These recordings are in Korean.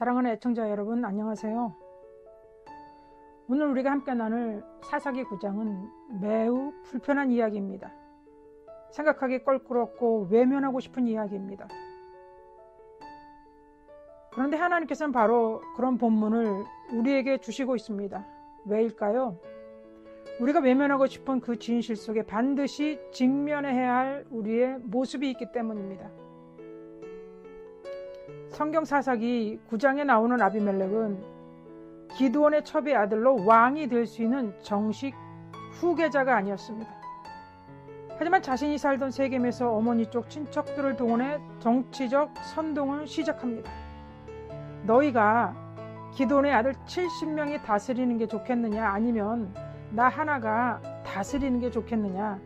사랑하는 애청자 여러분, 안녕하세요. 오늘 우리가 함께 나눌 사사기 9장은 매우 불편한 이야기입니다. 생각하기 껄끄럽고 외면하고 싶은 이야기입니다. 그런데 하나님께서는 바로 그런 본문을 우리에게 주시고 있습니다. 왜일까요? 우리가 외면하고 싶은 그 진실 속에 반드시 직면해야 할 우리의 모습이 있기 때문입니다. 성경 사사기 9장에 나오는 아비멜렉은 기드온의 첩의 아들로 왕이 될 수 있는 정식 후계자가 아니었습니다. 하지만 자신이 살던 세겜에서 어머니 쪽 친척들을 동원해 정치적 선동을 시작합니다. 너희가 기드온의 아들 70명이 다스리는 게 좋겠느냐, 아니면 나 하나가 다스리는 게 좋겠느냐.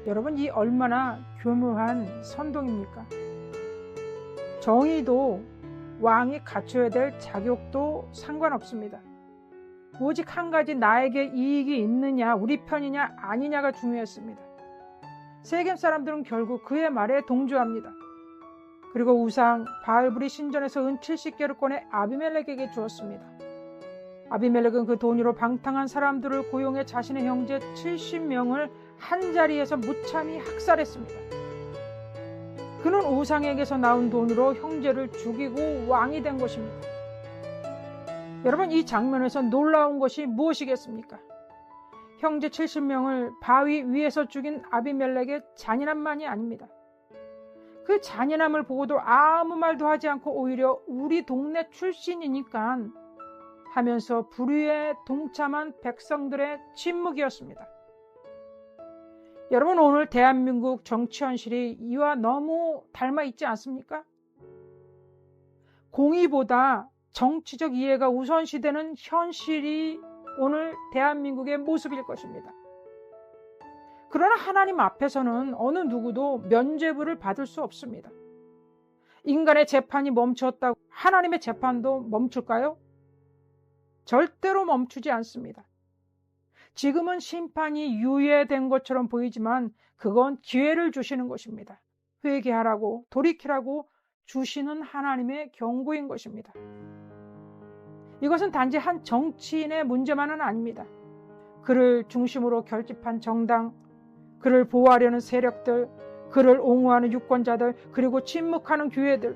여러분, 이 얼마나 교묘한 선동입니까? 정의도 왕이 갖춰야 될 자격도 상관없습니다. 오직 한 가지, 나에게 이익이 있느냐, 우리 편이냐 아니냐가 중요했습니다. 세겜 사람들은 결국 그의 말에 동조합니다. 그리고 우상 바알브리 신전에서 은 70개를 꺼내 아비멜렉에게 주었습니다. 아비멜렉은 그 돈으로 방탕한 사람들을 고용해 자신의 형제 70명을 한자리에서 무참히 학살했습니다. 그는 우상에게서 나온 돈으로 형제를 죽이고 왕이 된 것입니다. 여러분, 이 장면에서 놀라운 것이 무엇이겠습니까? 형제 70명을 바위 위에서 죽인 아비멜렉의 잔인함만이 아닙니다. 그 잔인함을 보고도 아무 말도 하지 않고 오히려 우리 동네 출신이니까 하면서 불의에 동참한 백성들의 침묵이었습니다. 여러분, 오늘 대한민국 정치 현실이 이와 너무 닮아 있지 않습니까? 공의보다 정치적 이해가 우선시되는 현실이 오늘 대한민국의 모습일 것입니다. 그러나 하나님 앞에서는 어느 누구도 면죄부를 받을 수 없습니다. 인간의 재판이 멈췄다고 하나님의 재판도 멈출까요? 절대로 멈추지 않습니다. 지금은 심판이 유예된 것처럼 보이지만 그건 기회를 주시는 것입니다. 회개하라고, 돌이키라고 주시는 하나님의 경고인 것입니다. 이것은 단지 한 정치인의 문제만은 아닙니다. 그를 중심으로 결집한 정당, 그를 보호하려는 세력들, 그를 옹호하는 유권자들, 그리고 침묵하는 교회들,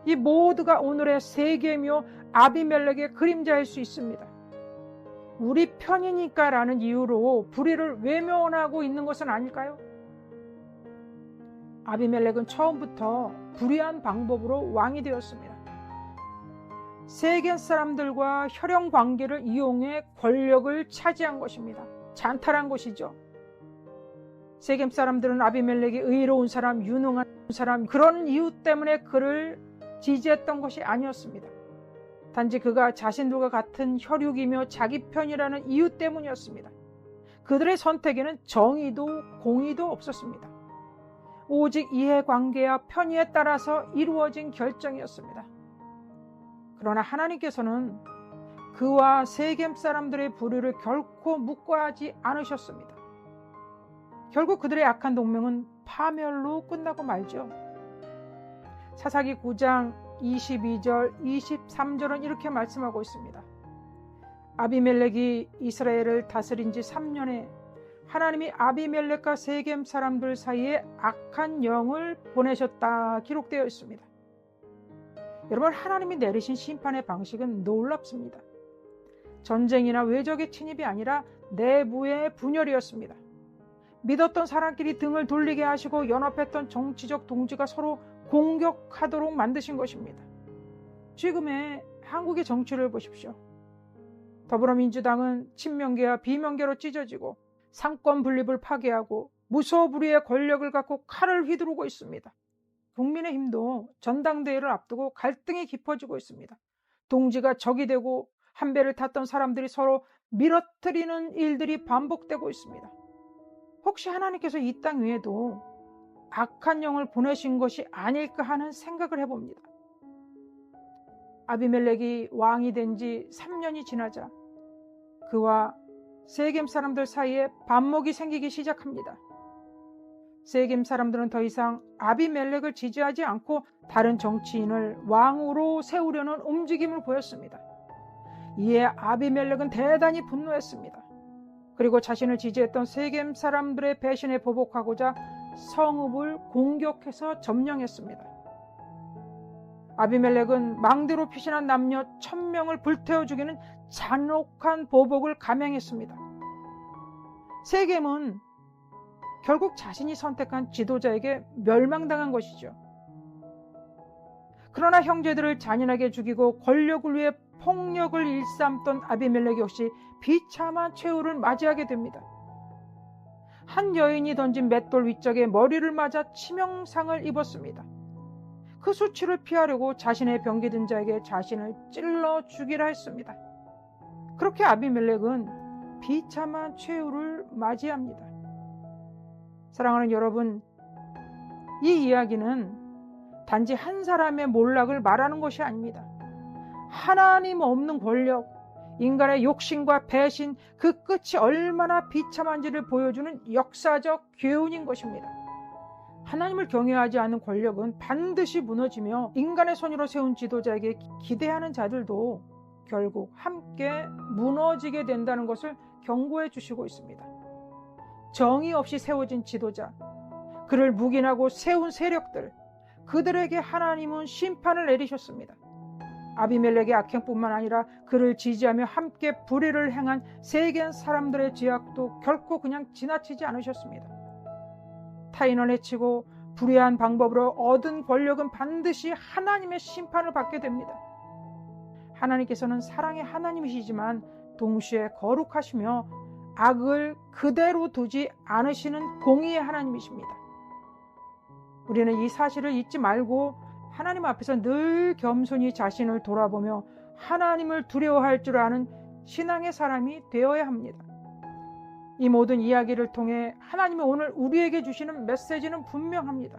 이 모두가 오늘의 세겜이요 아비멜렉의 그림자일 수 있습니다. 우리 편이니까 라는 이유로 불의를 외면하고 있는 것은 아닐까요? 아비멜렉은 처음부터 불의한 방법으로 왕이 되었습니다. 세겜 사람들과 혈연 관계를 이용해 권력을 차지한 것입니다. 잔탈한 것이죠. 세겜 사람들은 아비멜렉이 의로운 사람, 유능한 사람, 그런 이유 때문에 그를 지지했던 것이 아니었습니다. 단지 그가 자신들과 같은 혈육이며 자기 편이라는 이유 때문이었습니다. 그들의 선택에는 정의도 공의도 없었습니다. 오직 이해관계와 편의에 따라서 이루어진 결정이었습니다. 그러나 하나님께서는 그와 세겜 사람들의 불의를 결코 묵과하지 않으셨습니다. 결국 그들의 악한 동맹은 파멸로 끝나고 말죠. 사사기 9장 22절, 23절은 이렇게 말씀하고 있습니다. 아비멜렉이 이스라엘을 다스린 지 3년에 하나님이 아비멜렉과 세겜 사람들 사이에 악한 영을 보내셨다 기록되어 있습니다. 여러분, 하나님이 내리신 심판의 방식은 놀랍습니다. 전쟁이나 외적의 침입이 아니라 내부의 분열이었습니다. 믿었던 사람끼리 등을 돌리게 하시고 연합했던 정치적 동지가 서로 공격하도록 만드신 것입니다. 지금의 한국의 정치를 보십시오. 더불어민주당은 친명계와 비명계로 찢어지고 상권 분립을 파괴하고 무소불위의 권력을 갖고 칼을 휘두르고 있습니다. 국민의힘도 전당대회를 앞두고 갈등이 깊어지고 있습니다. 동지가 적이 되고 한 배를 탔던 사람들이 서로 밀어뜨리는 일들이 반복되고 있습니다. 혹시 하나님께서 이 땅 위에도 악한 영을 보내신 것이 아닐까 하는 생각을 해봅니다. 아비멜렉이 왕이 된 지 3년이 지나자 그와 세겜 사람들 사이에 반목이 생기기 시작합니다. 세겜 사람들은 더 이상 아비멜렉을 지지하지 않고 다른 정치인을 왕으로 세우려는 움직임을 보였습니다. 이에 아비멜렉은 대단히 분노했습니다. 그리고 자신을 지지했던 세겜 사람들의 배신에 보복하고자 성읍을 공격해서 점령했습니다. 아비멜렉은 망대로 피신한 남녀 1000명을 불태워 죽이는 잔혹한 보복을 감행했습니다. 세겜은 결국 자신이 선택한 지도자에게 멸망당한 것이죠. 그러나 형제들을 잔인하게 죽이고 권력을 위해 폭력을 일삼던 아비멜렉 역시 비참한 최후를 맞이하게 됩니다. 한 여인이 던진 맷돌 위쪽에 머리를 맞아 치명상을 입었습니다. 그 수치를 피하려고 자신의 병기 든 자에게 자신을 찔러 죽이라 했습니다. 그렇게 아비멜렉은 비참한 최후를 맞이합니다. 사랑하는 여러분, 이 이야기는 단지 한 사람의 몰락을 말하는 것이 아닙니다. 하나님 없는 권력, 인간의 욕심과 배신, 그 끝이 얼마나 비참한지를 보여주는 역사적 교훈인 것입니다. 하나님을 경외하지 않는 권력은 반드시 무너지며 인간의 손으로 세운 지도자에게 기대하는 자들도 결국 함께 무너지게 된다는 것을 경고해 주시고 있습니다. 정의 없이 세워진 지도자, 그를 묵인하고 세운 세력들, 그들에게 하나님은 심판을 내리셨습니다. 아비멜렉의 악행뿐만 아니라 그를 지지하며 함께 불의를 행한 세겜 사람들의 죄악도 결코 그냥 지나치지 않으셨습니다. 타인을 해치고 불의한 방법으로 얻은 권력은 반드시 하나님의 심판을 받게 됩니다. 하나님께서는 사랑의 하나님이시지만 동시에 거룩하시며 악을 그대로 두지 않으시는 공의의 하나님이십니다. 우리는 이 사실을 잊지 말고 하나님 앞에서 늘 겸손히 자신을 돌아보며 하나님을 두려워할 줄 아는 신앙의 사람이 되어야 합니다. 이 모든 이야기를 통해 하나님이 오늘 우리에게 주시는 메시지는 분명합니다.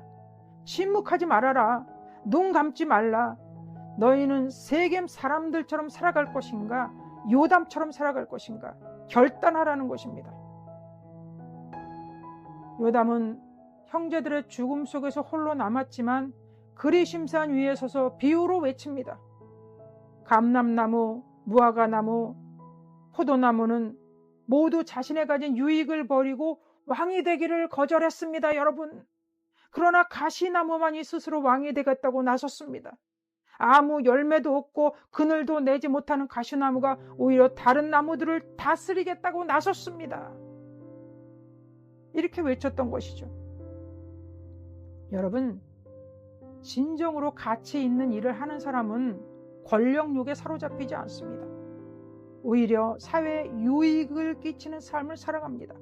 침묵하지 말아라. 눈 감지 말라. 너희는 세겜 사람들처럼 살아갈 것인가? 요담처럼 살아갈 것인가? 결단하라는 것입니다. 요담은 형제들의 죽음 속에서 홀로 남았지만 그리심산 위에 서서 비유로 외칩니다. 감람나무, 무화과나무, 포도나무는 모두 자신의 가진 유익을 버리고 왕이 되기를 거절했습니다, 여러분. 그러나 가시나무만이 스스로 왕이 되겠다고 나섰습니다. 아무 열매도 없고 그늘도 내지 못하는 가시나무가 오히려 다른 나무들을 다스리겠다고 나섰습니다. 이렇게 외쳤던 것이죠. 여러분, 진정으로 가치 있는 일을 하는 사람은 권력욕에 사로잡히지 않습니다. 오히려 사회에 유익을 끼치는 삶을 살아갑니다.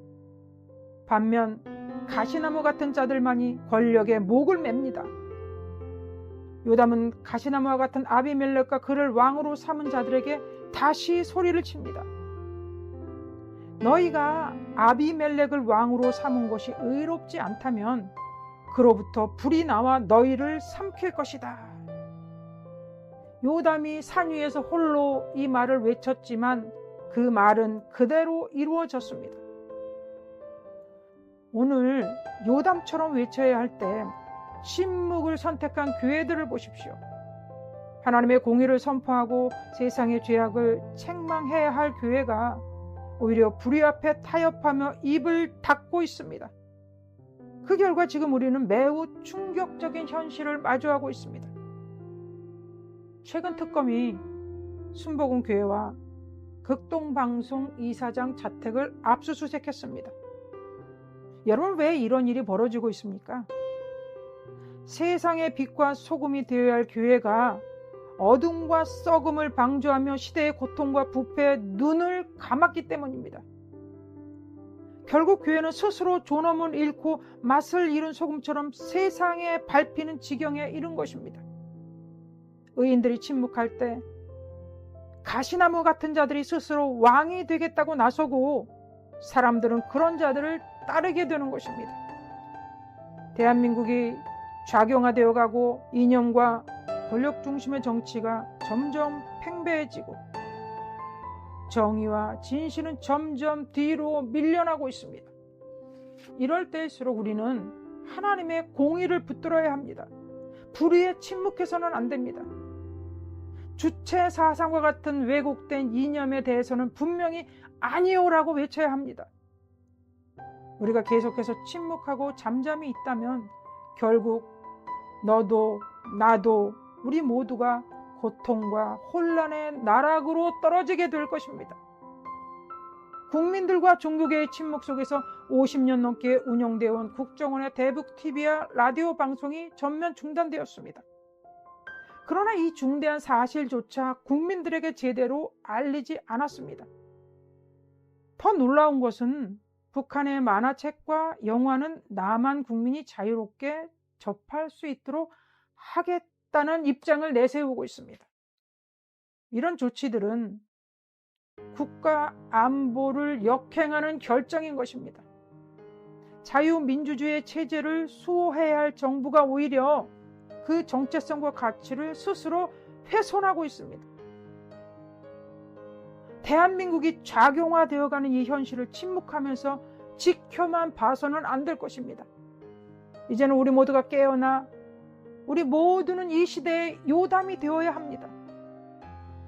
반면 가시나무 같은 자들만이 권력에 목을 맵니다. 요담은 가시나무와 같은 아비멜렉과 그를 왕으로 삼은 자들에게 다시 소리를 칩니다. 너희가 아비멜렉을 왕으로 삼은 것이 의롭지 않다면 그로부터 불이 나와 너희를 삼킬 것이다. 요담이 산 위에서 홀로 이 말을 외쳤지만 그 말은 그대로 이루어졌습니다. 오늘 요담처럼 외쳐야 할 때 침묵을 선택한 교회들을 보십시오. 하나님의 공의를 선포하고 세상의 죄악을 책망해야 할 교회가 오히려 불의 앞에 타협하며 입을 닫고 있습니다. 그 결과 지금 우리는 매우 충격적인 현실을 마주하고 있습니다. 최근 특검이 순복음 교회와 극동방송 이사장 자택을 압수수색했습니다. 여러분, 왜 이런 일이 벌어지고 있습니까? 세상의 빛과 소금이 되어야 할 교회가 어둠과 썩음을 방조하며 시대의 고통과 부패에 눈을 감았기 때문입니다. 결국 교회는 스스로 존엄을 잃고 맛을 잃은 소금처럼 세상에 밟히는 지경에 이른 것입니다. 의인들이 침묵할 때 가시나무 같은 자들이 스스로 왕이 되겠다고 나서고 사람들은 그런 자들을 따르게 되는 것입니다. 대한민국이 좌경화되어 가고 이념과 권력 중심의 정치가 점점 팽배해지고 정의와 진실은 점점 뒤로 밀려나고 있습니다. 이럴 때일수록 우리는 하나님의 공의를 붙들어야 합니다. 불의에 침묵해서는 안 됩니다. 주체 사상과 같은 왜곡된 이념에 대해서는 분명히 아니오라고 외쳐야 합니다. 우리가 계속해서 침묵하고 잠잠히 있다면 결국 너도 나도 우리 모두가 고통과 혼란의 나락으로 떨어지게 될 것입니다. 국민들과 종교계의 침묵 속에서 50년 넘게 운영되어 온 국정원의 대북 TV와 라디오 방송이 전면 중단되었습니다. 그러나 이 중대한 사실조차 국민들에게 제대로 알리지 않았습니다. 더 놀라운 것은 북한의 만화책과 영화는 남한 국민이 자유롭게 접할 수 있도록 하겠다는 입장을 내세우고 있습니다. 이런 조치들은 국가 안보를 역행하는 결정인 것입니다. 자유민주주의 체제를 수호해야 할 정부가 오히려 그 정체성과 가치를 스스로 훼손하고 있습니다. 대한민국이 작용화되어가는 이 현실을 침묵하면서 지켜만 봐서는 안 될 것입니다. 이제는 우리 모두가 깨어나 우리 모두는 이 시대의 요담이 되어야 합니다.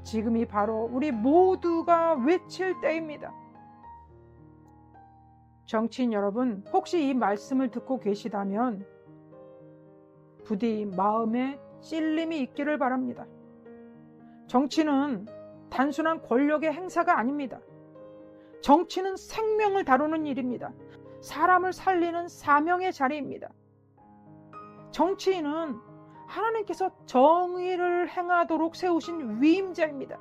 지금이 바로 우리 모두가 외칠 때입니다. 정치인 여러분, 혹시 이 말씀을 듣고 계시다면 부디 마음에 찔림이 있기를 바랍니다. 정치는 단순한 권력의 행사가 아닙니다. 정치는 생명을 다루는 일입니다. 사람을 살리는 사명의 자리입니다. 정치인은 하나님께서 정의를 행하도록 세우신 위임자입니다.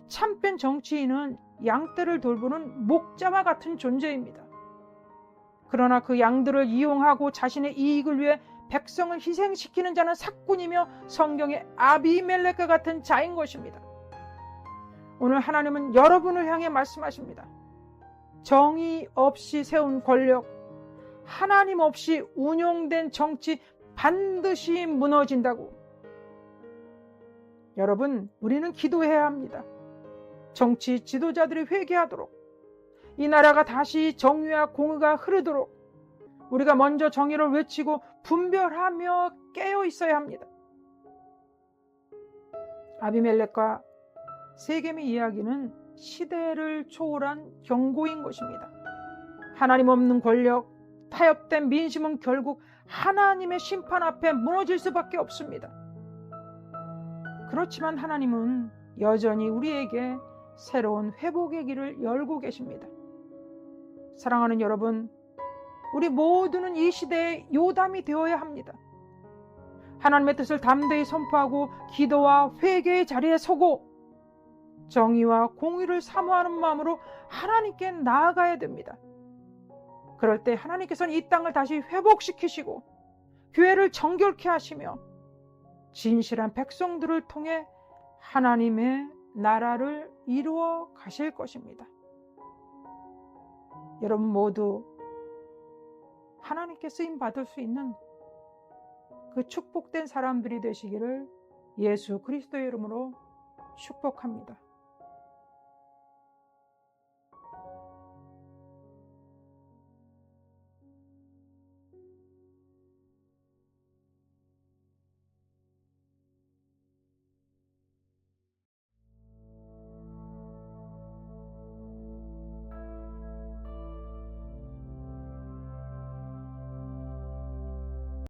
참된 정치인은 양떼를 돌보는 목자와 같은 존재입니다. 그러나 그 양들을 이용하고 자신의 이익을 위해 백성을 희생시키는 자는 사꾼이며 성경의 아비멜렉과 같은 자인 것입니다. 오늘 하나님은 여러분을 향해 말씀하십니다. 정의 없이 세운 권력, 하나님 없이 운용된 정치 반드시 무너진다고. 여러분, 우리는 기도해야 합니다. 정치 지도자들이 회개하도록, 이 나라가 다시 정의와 공의가 흐르도록 우리가 먼저 정의를 외치고 분별하며 깨어 있어야 합니다. 아비멜렉과 세겜의 이야기는 시대를 초월한 경고인 것입니다. 하나님 없는 권력, 타협된 민심은 결국 하나님의 심판 앞에 무너질 수밖에 없습니다. 그렇지만 하나님은 여전히 우리에게 새로운 회복의 길을 열고 계십니다. 사랑하는 여러분, 우리 모두는 이 시대의 요담이 되어야 합니다. 하나님의 뜻을 담대히 선포하고 기도와 회개의 자리에 서고 정의와 공의를 사모하는 마음으로 하나님께 나아가야 됩니다. 그럴 때 하나님께서는 이 땅을 다시 회복시키시고 교회를 정결케 하시며 진실한 백성들을 통해 하나님의 나라를 이루어 가실 것입니다. 여러분 모두 하나님께 쓰임 받을 수 있는 그 축복된 사람들이 되시기를 예수 그리스도의 이름으로 축복합니다.